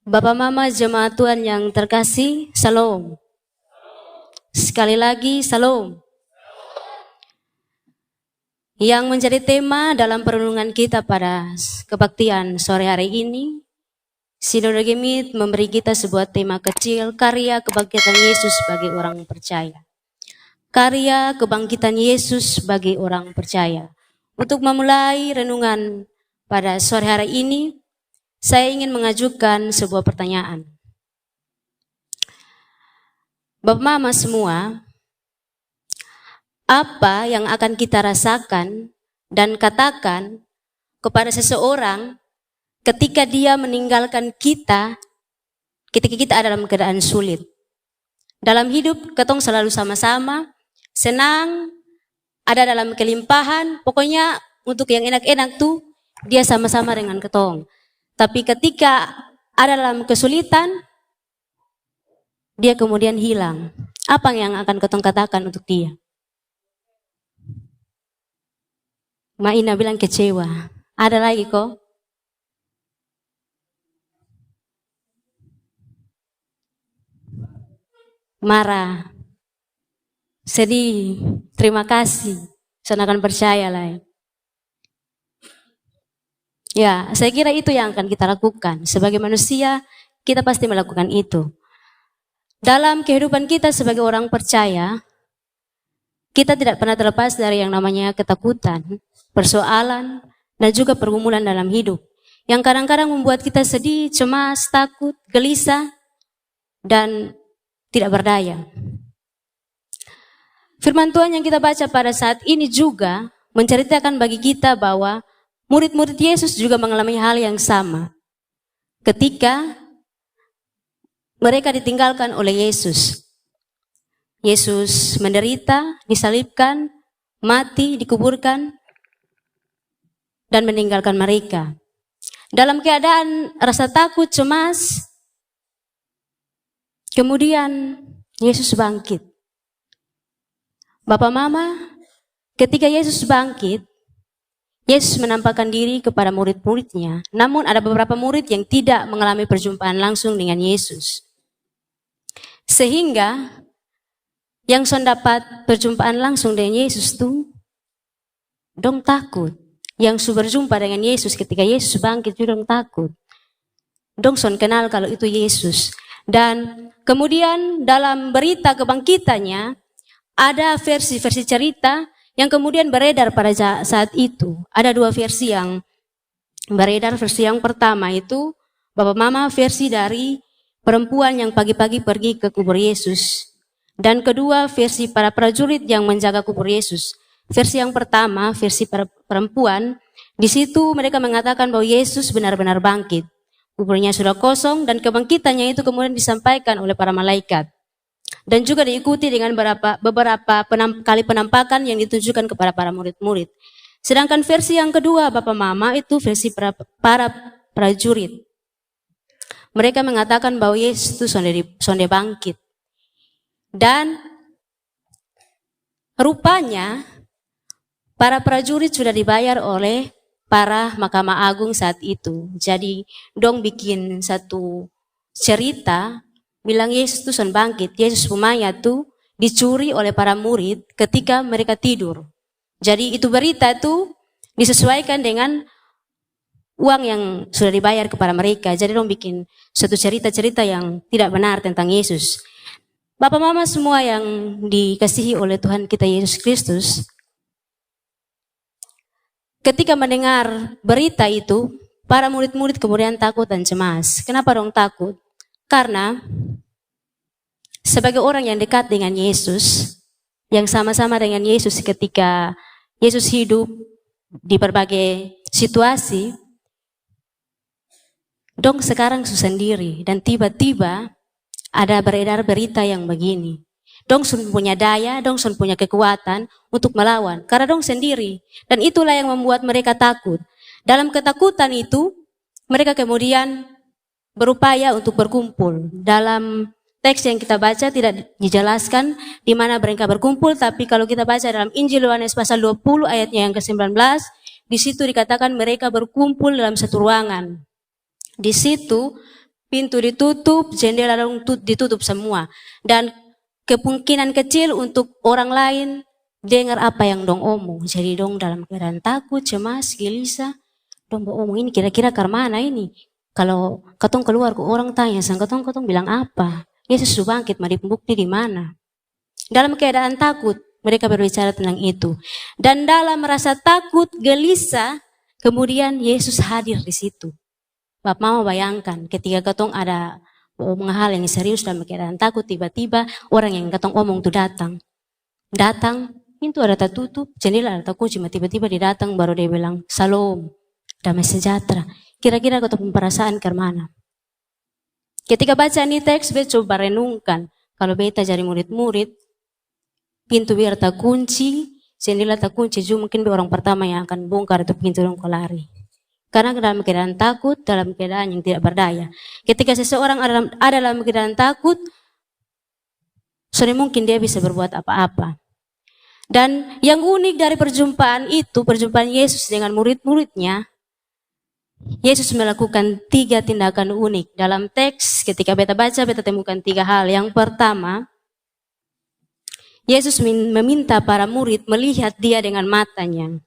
Bapak Mama jemaat Tuhan yang terkasih, Salam. Sekali lagi, Salam. Yang menjadi tema dalam perenungan kita pada kebaktian sore hari ini, Sinode Gemit memberi kita sebuah tema kecil, karya kebangkitan Yesus bagi orang percaya. Karya kebangkitan Yesus bagi orang percaya. Untuk memulai renungan pada sore hari ini, saya ingin mengajukan sebuah pertanyaan. Bapak Mama semua, apa yang akan kita rasakan dan katakan kepada seseorang ketika dia meninggalkan kita, ketika kita ada dalam keadaan sulit? Dalam hidup, ketong selalu sama-sama, senang, ada dalam kelimpahan, pokoknya untuk yang enak-enak tuh, dia sama-sama dengan ketong. Tapi ketika ada dalam kesulitan, dia kemudian hilang. Apa yang akan ketong katakan untuk dia? Maina bilang kecewa. Ada lagi kok? Marah. Sedih. Terima kasih. Saya akan percaya lah. Ya, saya kira itu yang akan kita lakukan. Sebagai manusia, kita pasti melakukan itu. Dalam kehidupan kita sebagai orang percaya, kita tidak pernah terlepas dari yang namanya ketakutan, persoalan, dan juga pergumulan dalam hidup. Yang kadang-kadang membuat kita sedih, cemas, takut, gelisah, dan tidak berdaya. Firman Tuhan yang kita baca pada saat ini juga menceritakan bagi kita bahwa murid-murid Yesus juga mengalami hal yang sama. Ketika mereka ditinggalkan oleh Yesus. Yesus menderita, disalibkan, mati, dikuburkan, dan meninggalkan mereka. Dalam keadaan rasa takut, cemas, kemudian Yesus bangkit. Bapak Mama, ketika Yesus bangkit, Yesus menampakkan diri kepada murid-muridnya. Namun ada beberapa murid yang tidak mengalami perjumpaan langsung dengan Yesus. Sehingga yang son dapat perjumpaan langsung dengan Yesus tuh dong takut. Yang su berjumpa dengan Yesus ketika Yesus bangkit juga dong takut. Dong son kenal kalau itu Yesus. Dan kemudian dalam berita kebangkitannya ada versi-versi cerita yang kemudian beredar pada saat itu. Ada dua versi yang beredar. Versi yang pertama itu, Bapak Mama, versi dari perempuan yang pagi-pagi pergi ke kubur Yesus. Dan kedua, versi para prajurit yang menjaga kubur Yesus. Versi yang pertama, versi para perempuan, di situ mereka mengatakan bahwa Yesus benar-benar bangkit. Kuburnya sudah kosong dan kebangkitannya itu kemudian disampaikan oleh para malaikat. Dan juga diikuti dengan beberapa kali penampakan yang ditunjukkan kepada para murid-murid. Sedangkan versi yang kedua, Bapak Mama, itu versi para prajurit. Mereka mengatakan bahwa Yesus itu sonde bangkit. Dan rupanya para prajurit sudah dibayar oleh para Mahkamah Agung saat itu. Jadi dong bikin satu cerita bilang Yesus itu son bangkit. Yesus mayat tuh dicuri oleh para murid ketika mereka tidur. Jadi itu berita tuh disesuaikan dengan uang yang sudah dibayar kepada mereka. Jadi dong bikin suatu cerita-cerita yang tidak benar tentang Yesus. Bapak Mama semua yang dikasihi oleh Tuhan kita Yesus Kristus, ketika mendengar berita itu, para murid-murid kemudian takut dan cemas. Kenapa dong takut? Karena sebagai orang yang dekat dengan Yesus, yang sama-sama dengan Yesus ketika Yesus hidup di berbagai situasi, dong sekarang sendiri dan tiba-tiba ada beredar berita yang begini. Dong sun punya daya, dong sun punya kekuatan untuk melawan karena dong sendiri. Dan itulah yang membuat mereka takut. Dalam ketakutan itu, mereka kemudian berupaya untuk berkumpul. Dalam teks yang kita baca tidak dijelaskan di mana mereka berkumpul, tapi kalau kita baca dalam Injil Yohanes pasal 20 ayatnya yang ke-19, di situ dikatakan mereka berkumpul dalam satu ruangan. Di situ pintu ditutup, jendela dong ditutup semua. Dan kemungkinan kecil untuk orang lain dengar apa yang dong omong. Jadi dong dalam keadaan takut, cemas, gelisah. Dong omong ini kira-kira karmana ini. Kalau katong keluar ke orang tanya, sang katong bilang apa? Yesus sudah bangkit, mari bukti di mana? Dalam keadaan takut, mereka berbicara tentang itu. Dan dalam merasa takut, gelisah, kemudian Yesus hadir di situ. Bapak Mama bayangkan, ketika katong ada omong hal yang serius dalam keadaan takut, tiba-tiba orang yang katong omong itu datang. Datang, pintu ada tertutup, jendela ada terkunci, tiba-tiba dia datang, baru dia bilang, Salam, damai sejahtera. Kira-kira katong perasaan ke mana? Ketika baca ini teks, beta coba renungkan. Kalau beta jadi murid-murid, pintu biar terkunci, jendela terkunci, juga mungkin orang pertama yang akan bongkar itu pintu dan lari. Karena dalam keadaan takut, dalam keadaan yang tidak berdaya. Ketika seseorang ada dalam keadaan takut, sudah mungkin dia bisa berbuat apa-apa. Dan yang unik dari perjumpaan itu, perjumpaan Yesus dengan murid-muridnya, Yesus melakukan 3 tindakan unik. Dalam teks, ketika beta baca, beta temukan 3 hal. Yang pertama, Yesus meminta para murid melihat dia dengan matanya.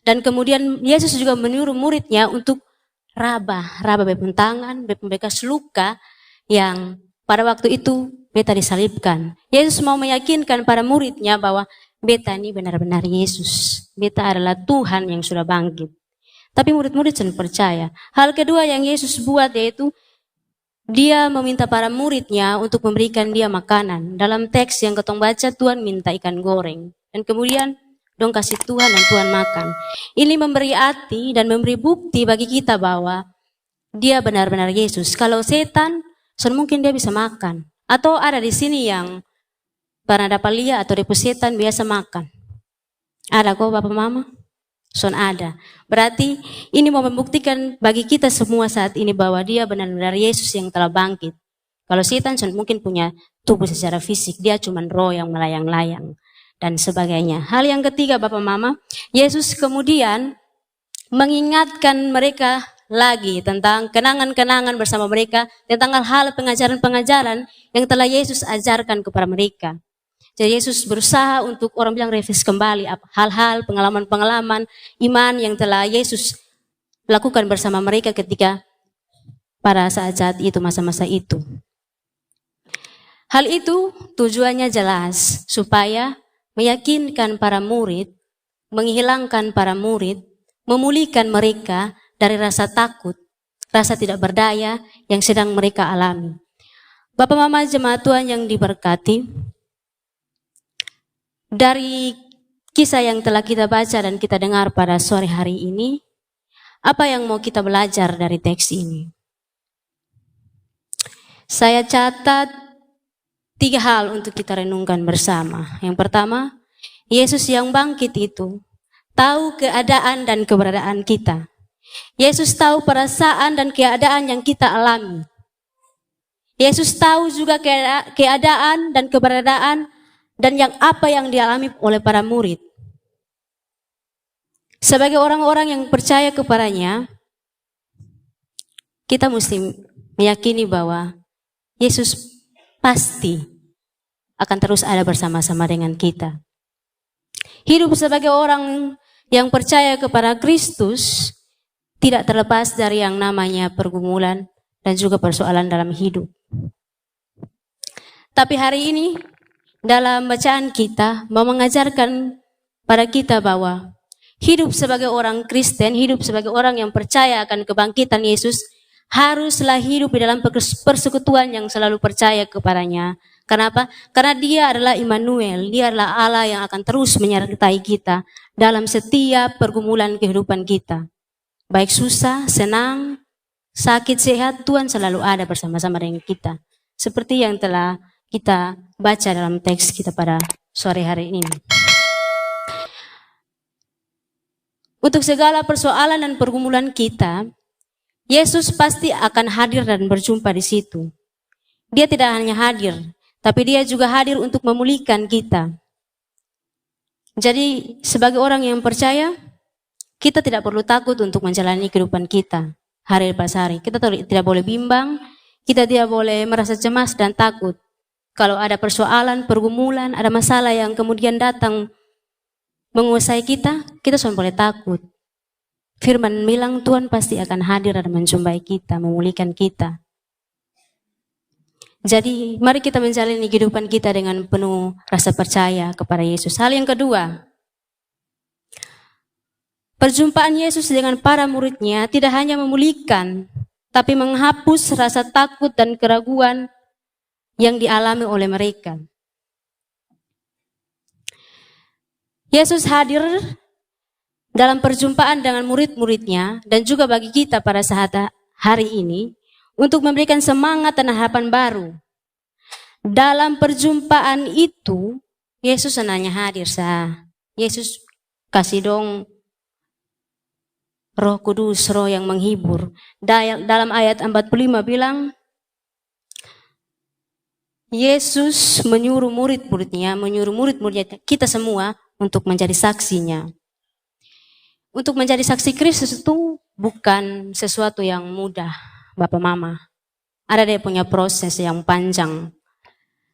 Dan kemudian Yesus juga menyuruh muridnya untuk raba bepun tangan, bepun bekas luka yang pada waktu itu beta disalibkan. Yesus mau meyakinkan para muridnya bahwa beta ini benar-benar Yesus. Beta adalah Tuhan yang sudah bangkit. Tapi murid-murid tidak percaya. Hal kedua yang Yesus buat yaitu dia meminta para muridnya untuk memberikan dia makanan. Dalam teks yang ketong baca, Tuhan minta ikan goreng. Dan kemudian dong kasih Tuhan dan Tuhan makan. Ini memberi arti dan memberi bukti bagi kita bahwa dia benar-benar Yesus. Kalau setan, mungkin dia bisa makan. Atau ada di sini yang pernah dapat lihat atau depo setan biasa makan. Ada kok Bapak Mama? Ada. Berarti ini mau membuktikan bagi kita semua saat ini bahwa dia benar-benar Yesus yang telah bangkit. Kalau setan mungkin punya tubuh secara fisik, dia cuma roh yang melayang-layang dan sebagainya. Hal yang ketiga Bapak Mama, Yesus kemudian mengingatkan mereka lagi tentang kenangan-kenangan bersama mereka, tentang hal-hal pengajaran-pengajaran yang telah Yesus ajarkan kepada mereka. Jadi Yesus berusaha untuk orang bilang revisi kembali hal-hal, pengalaman-pengalaman iman yang telah Yesus lakukan bersama mereka ketika pada saat-saat itu, masa-masa itu. Hal itu tujuannya jelas, supaya meyakinkan para murid, menghilangkan para murid, memulihkan mereka dari rasa takut, rasa tidak berdaya yang sedang mereka alami. Bapak Mama jemaat Tuhan yang diberkati, dari kisah yang telah kita baca dan kita dengar pada sore hari ini, apa yang mau kita belajar dari teks ini? Saya catat 3 hal untuk kita renungkan bersama. Yang pertama, Yesus yang bangkit itu tahu keadaan dan keberadaan kita. Yesus tahu perasaan dan keadaan yang kita alami. Yesus tahu juga keadaan dan keberadaan dan apa yang dialami oleh para murid. Sebagai orang-orang yang percaya kepadanya, kita mesti meyakini bahwa Yesus pasti akan terus ada bersama-sama dengan kita. Hidup sebagai orang yang percaya kepada Kristus tidak terlepas dari yang namanya pergumulan dan juga persoalan dalam hidup. Tapi hari ini, dalam bacaan kita mau mengajarkan pada kita bahwa hidup sebagai orang Kristen, hidup sebagai orang yang percaya akan kebangkitan Yesus, haruslah hidup di dalam persekutuan yang selalu percaya kepadanya. Kenapa? Karena dia adalah Immanuel, dia adalah Allah yang akan terus menyertai kita dalam setiap pergumulan kehidupan kita. Baik susah, senang, sakit, sehat, Tuhan selalu ada bersama-sama dengan kita. Seperti yang telah kita baca dalam teks kita pada sore hari ini. Untuk segala persoalan dan pergumulan kita, Yesus pasti akan hadir dan berjumpa di situ. Dia tidak hanya hadir, tapi dia juga hadir untuk memulihkan kita. Jadi sebagai orang yang percaya, kita tidak perlu takut untuk menjalani kehidupan kita. hari lepas hari. Kita tidak boleh bimbang, kita tidak boleh merasa cemas dan takut. Kalau ada persoalan, pergumulan, ada masalah yang kemudian datang menguasai kita tidak boleh takut. Firman bilang Tuhan pasti akan hadir dan menjumpai kita, memulihkan kita. Jadi mari kita menjalani kehidupan kita dengan penuh rasa percaya kepada Yesus. Hal yang kedua, perjumpaan Yesus dengan para muridnya tidak hanya memulihkan, tapi menghapus rasa takut dan keraguan yang dialami oleh mereka. Yesus hadir dalam perjumpaan dengan murid-muridnya dan juga bagi kita pada saat hari ini untuk memberikan semangat dan harapan baru. Dalam perjumpaan itu, Yesus hanya hadir Yesus kasih dong Roh Kudus, Roh yang menghibur. Dalam ayat 45 bilang, Yesus menyuruh murid-muridnya kita semua untuk menjadi saksinya. Untuk menjadi saksi Kristus itu bukan sesuatu yang mudah, Bapak Mama. Ada dia punya proses yang panjang.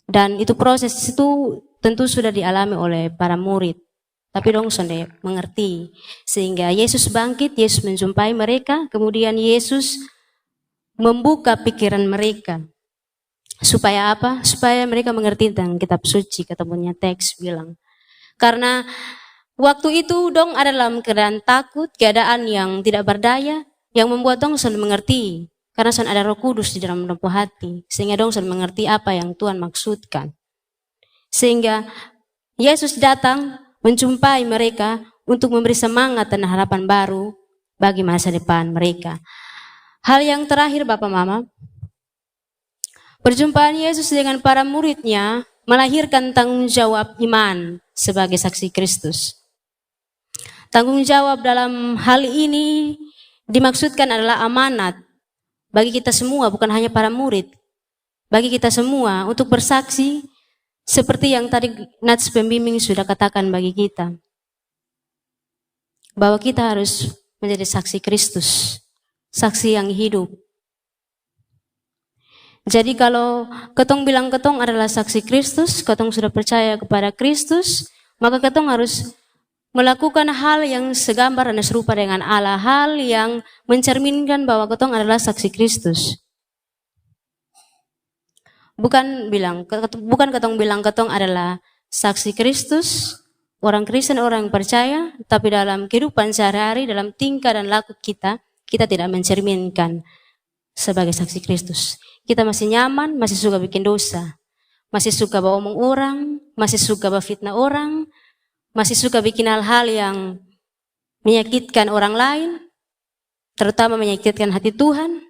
Dan itu proses itu tentu sudah dialami oleh para murid. Tapi dong sudah mengerti. Sehingga Yesus bangkit, Yesus menjumpai mereka, kemudian Yesus membuka pikiran mereka. Supaya apa? Supaya mereka mengerti tentang kitab suci, ketemunya teks bilang. Karena waktu itu dong ada dalam keadaan takut, keadaan yang tidak berdaya, yang membuat dong sudah mengerti. Karena sudah ada Roh Kudus di dalam lubuk hati, sehingga dong sudah mengerti apa yang Tuhan maksudkan. Sehingga Yesus datang menjumpai mereka untuk memberi semangat dan harapan baru bagi masa depan mereka. Hal yang terakhir Bapak Mama, perjumpaan Yesus dengan para muridnya melahirkan tanggung jawab iman sebagai saksi Kristus. Tanggung jawab dalam hal ini dimaksudkan adalah amanat bagi kita semua, bukan hanya para murid. Bagi kita semua untuk bersaksi seperti yang tadi Nats pembimbing sudah katakan bagi kita. Bahwa kita harus menjadi saksi Kristus, saksi yang hidup. Jadi kalau ketong bilang ketong adalah saksi Kristus, ketong sudah percaya kepada Kristus, maka ketong harus melakukan hal yang segambar dan serupa dengan Allah, hal yang mencerminkan bahwa ketong adalah saksi Kristus. Bukan ketong bilang ketong adalah saksi Kristus, orang Kristen, orang yang percaya, tapi dalam kehidupan sehari-hari, dalam tingkah dan laku kita tidak mencerminkan sebagai saksi Kristus. Kita masih nyaman, masih suka bikin dosa, masih suka bawa omong orang, masih suka fitnah orang, masih suka bikin hal-hal yang menyakitkan orang lain, terutama menyakitkan hati Tuhan,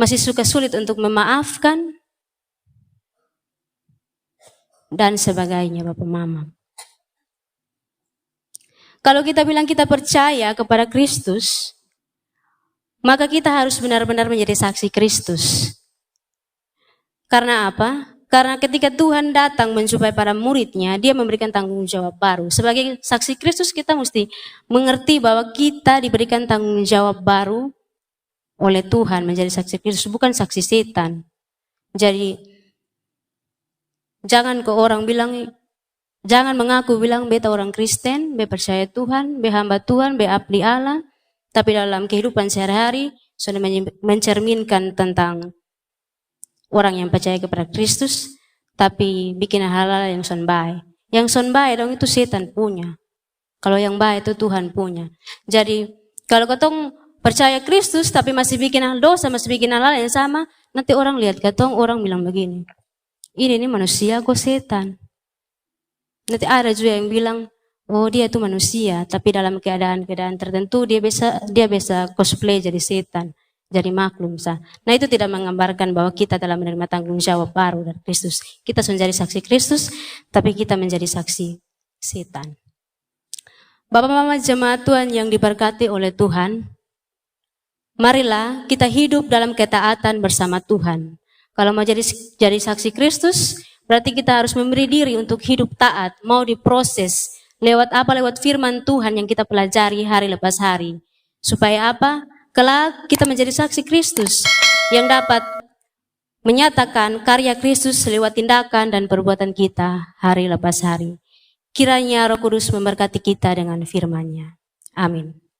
masih suka sulit untuk memaafkan, dan sebagainya Bapak Mama. Kalau kita bilang kita percaya kepada Kristus, maka kita harus benar-benar menjadi saksi Kristus. Karena apa? Karena ketika Tuhan datang menjumpai para muridnya, dia memberikan tanggung jawab baru. Sebagai saksi Kristus kita mesti mengerti bahwa kita diberikan tanggung jawab baru oleh Tuhan menjadi saksi Kristus, bukan saksi setan. Jadi jangan mengaku bilang beta orang Kristen, be percaya Tuhan, be hamba Tuhan, be abdi Allah, tapi dalam kehidupan sehari-hari sudah mencerminkan tentang orang yang percaya kepada Kristus, tapi bikin hal-hal yang son baik. Yang son baik dong itu setan punya. Kalau yang baik itu Tuhan punya. Jadi kalau ketong percaya Kristus tapi masih bikin hal dosa, masih bikin hal-hal yang sama, nanti orang lihat ketong, orang bilang begini, ini manusia kok setan. Nanti ada juga yang bilang, oh dia itu manusia, tapi dalam keadaan-keadaan tertentu dia bisa cosplay jadi setan. Jadi maklum sah. Nah itu tidak menggambarkan bahwa kita telah menerima tanggung jawab baru dari Kristus. Kita menjadi saksi Kristus, tapi kita menjadi saksi setan. Bapak Mama jemaat Tuhan yang diberkati oleh Tuhan, marilah kita hidup dalam ketaatan bersama Tuhan. Kalau mau jadi saksi Kristus, berarti kita harus memberi diri untuk hidup taat, mau diproses lewat apa? Lewat firman Tuhan yang kita pelajari hari lepas hari. Supaya apa? kelak kita menjadi saksi Kristus yang dapat menyatakan karya Kristus lewat tindakan dan perbuatan kita hari lepas hari. Kiranya Roh Kudus memberkati kita dengan firman-Nya. Amin.